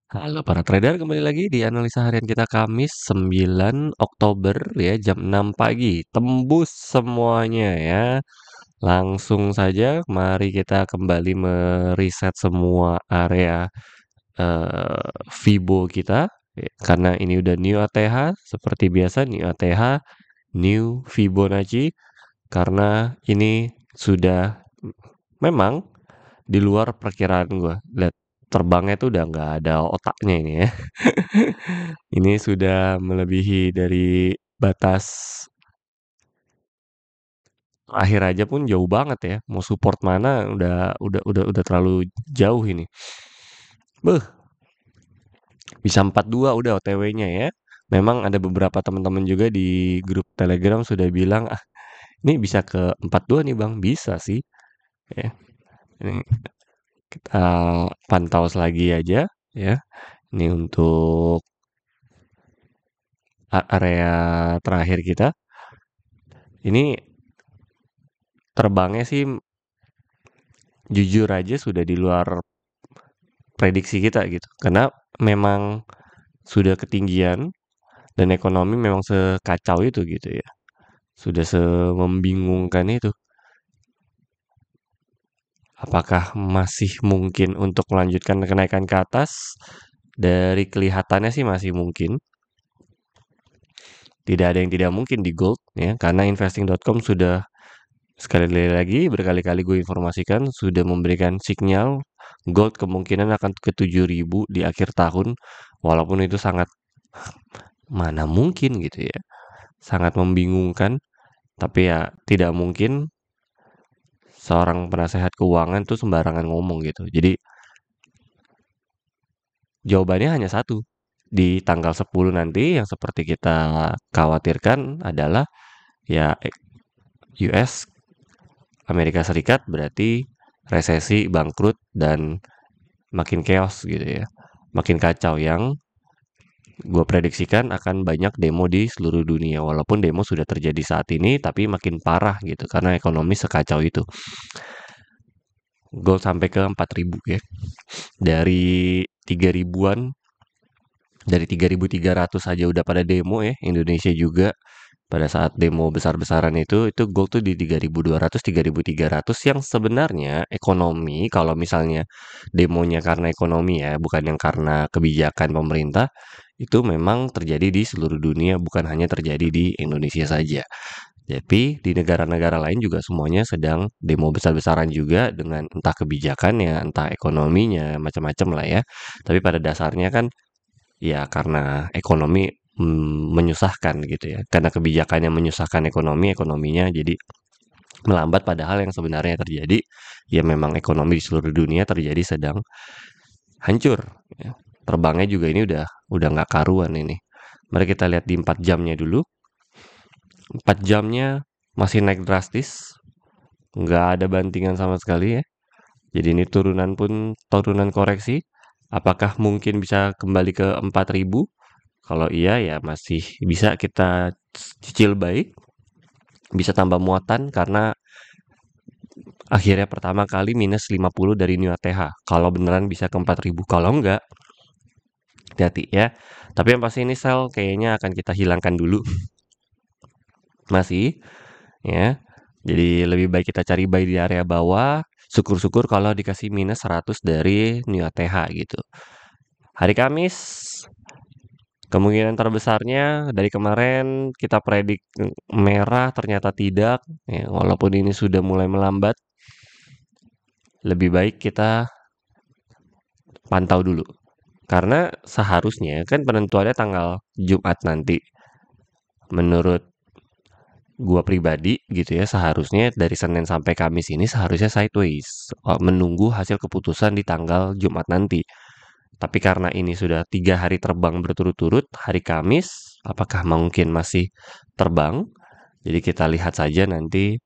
Halo para trader, kembali lagi di analisa harian kita Kamis 9 Oktober ya jam 6 pagi. Tembus semuanya ya. Langsung saja mari kita kembali meriset semua area Fibo kita ya, karena ini udah new ATH seperti biasa new ATH, new Fibonacci karena ini sudah memang di luar perkiraan gua. Lihat terbangnya tuh udah nggak ada otaknya ini ya. Ini sudah melebihi dari batas akhir aja pun jauh banget ya. Mau support mana udah terlalu jauh ini. Beuh, bisa 42 udah OTW-nya ya. Memang ada beberapa teman-teman juga di grup Telegram sudah bilang, "Ah, ini bisa ke 42 nih, Bang." Bisa sih ya. Ini kita pantau lagi aja ya. Ini untuk area terakhir kita. Ini terbangnya sih jujur aja sudah di luar prediksi kita gitu. Karena memang sudah ketinggian dan ekonomi memang sekacau itu gitu ya. Sudah semembingungkan itu. Apakah masih mungkin untuk melanjutkan kenaikan ke atas? Dari kelihatannya sih masih mungkin. Tidak ada yang tidak mungkin di gold ya, karena investing.com sudah sekali lagi berkali-kali gue informasikan sudah memberikan sinyal gold kemungkinan akan ke 7.000 di akhir tahun, walaupun itu sangat mana mungkin gitu ya. Sangat membingungkan, tapi ya tidak mungkin seorang penasehat keuangan tuh sembarangan ngomong gitu. Jadi jawabannya hanya satu. Di tanggal 10 nanti yang seperti kita khawatirkan adalah ya US Amerika Serikat berarti resesi, bangkrut dan makin chaos gitu ya. Makin kacau yang gue prediksikan akan banyak demo di seluruh dunia. Walaupun demo sudah terjadi saat ini, tapi makin parah gitu karena ekonomi sekacau itu. Gold sampai ke 4.000 ya. Dari 3.000-an, dari 3.300 aja udah pada demo ya. Indonesia juga pada saat demo besar-besaran itu gold tuh di 3.200, 3.300 yang sebenarnya ekonomi kalau misalnya demonya karena ekonomi ya, bukan yang karena kebijakan pemerintah, itu memang terjadi di seluruh dunia, bukan hanya terjadi di Indonesia saja. Tapi di negara-negara lain juga semuanya sedang demo besar-besaran juga dengan entah kebijakannya, entah ekonominya, macam-macam lah ya. Tapi pada dasarnya kan ya karena ekonomi menyusahkan gitu ya. Karena kebijakannya menyusahkan ekonomi, ekonominya jadi melambat padahal yang sebenarnya terjadi ya memang ekonomi di seluruh dunia terjadi sedang hancur ya. Terbangnya juga ini udah nggak karuan ini. Mari kita lihat di 4 jamnya dulu. 4 jamnya masih naik drastis, nggak ada bantingan sama sekali ya. Jadi ini turunan pun turunan koreksi. Apakah mungkin bisa kembali ke 4.000? Kalau iya ya masih bisa kita cicil baik, bisa tambah muatan karena akhirnya pertama kali minus 50 dari new ATH. Kalau beneran bisa ke 4.000, kalau enggak hati-hati ya. Tapi yang pasti ini sell kayaknya akan kita hilangkan dulu. Masih ya. Jadi lebih baik kita cari buy di area bawah. Syukur-syukur kalau dikasih minus 100 dari new ATH gitu. Hari Kamis kemungkinan terbesarnya dari kemarin kita predik merah ternyata tidak ya, walaupun ini sudah mulai melambat lebih baik kita pantau dulu karena seharusnya kan penentuannya tanggal Jumat nanti menurut gua pribadi gitu ya seharusnya dari Senin sampai Kamis ini seharusnya sideways menunggu hasil keputusan di tanggal Jumat nanti. Tapi karena ini sudah 3 hari terbang berturut-turut, hari Kamis, apakah mungkin masih terbang? Jadi kita lihat saja nanti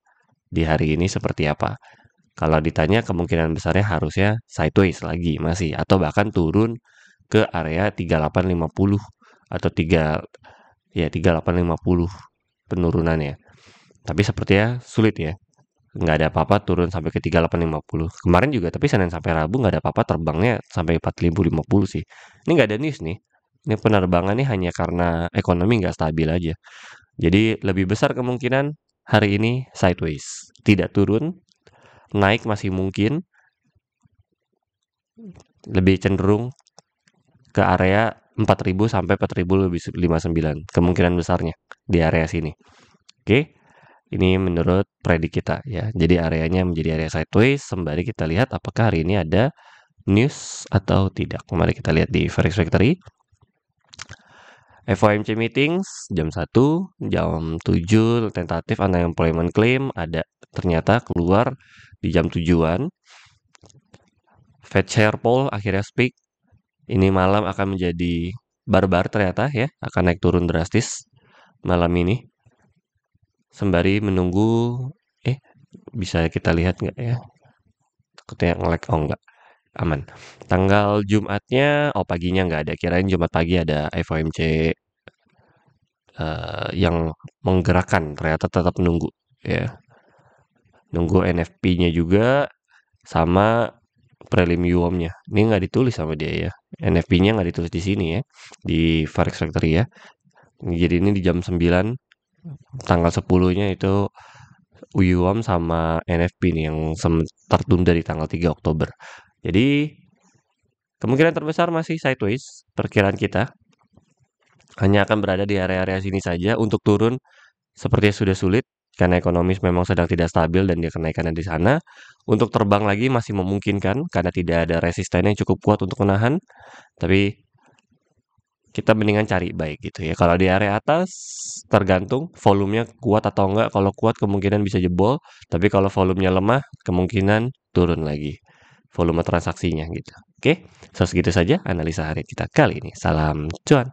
di hari ini seperti apa. Kalau ditanya kemungkinan besarnya harusnya sideways lagi masih atau bahkan turun ke area 3850 atau 3850 penurunannya. Tapi sepertinya sulit ya. nggak ada apa-apa turun sampai ke 3850. Kemarin juga tapi Senin sampai Rabu nggak ada apa-apa terbangnya sampai 4050 sih. Ini nggak ada news nih. Ini penerbangan nih hanya karena ekonomi nggak stabil aja. Jadi lebih besar kemungkinan hari ini sideways. Tidak turun, naik masih mungkin, lebih cenderung ke area 4000 sampai 4059 kemungkinan besarnya di area sini. Oke. Ini menurut predik kita ya. Jadi areanya menjadi area sideways sembari kita lihat apakah hari ini ada news atau tidak. Mari kita lihat di Forex Factory. FOMC meetings jam 1, jam 7 tentatif unemployment claim ada ternyata keluar di jam 7-an. Fed share poll akhirnya speak. Ini malam akan menjadi barbar ternyata ya, akan naik turun drastis malam ini. Sembari menunggu bisa kita lihat nggak ya? Takutnya nge-lag. Oh enggak, aman. Tanggal Jumatnya, paginya nggak ada. Kirain Jumat pagi ada FOMC yang menggerakkan. Ternyata tetap nunggu ya. Nunggu NFP-nya juga sama prelim UOM-nya. Ini nggak ditulis sama dia ya. NFP-nya nggak ditulis di sini ya, di Forex Factory ya. Jadi ini di jam 9, tanggal 10-nya itu UOM sama NFP nih yang tertunda di tanggal 3 Oktober. Jadi kemungkinan terbesar masih sideways perkiraan kita. Hanya akan berada di area-area sini saja. Untuk turun sepertinya sudah sulit karena ekonomi memang sedang tidak stabil dan dia kenaikannya di sana. Untuk terbang lagi masih memungkinkan karena tidak ada resisten yang cukup kuat untuk menahan. Tapi kita mendingan cari baik gitu ya. Kalau di area atas tergantung volumenya kuat atau enggak. Kalau kuat kemungkinan bisa jebol, tapi kalau volumenya lemah kemungkinan turun lagi volume transaksinya gitu. Oke, segitu saja analisa hari kita kali ini. Salam cuan.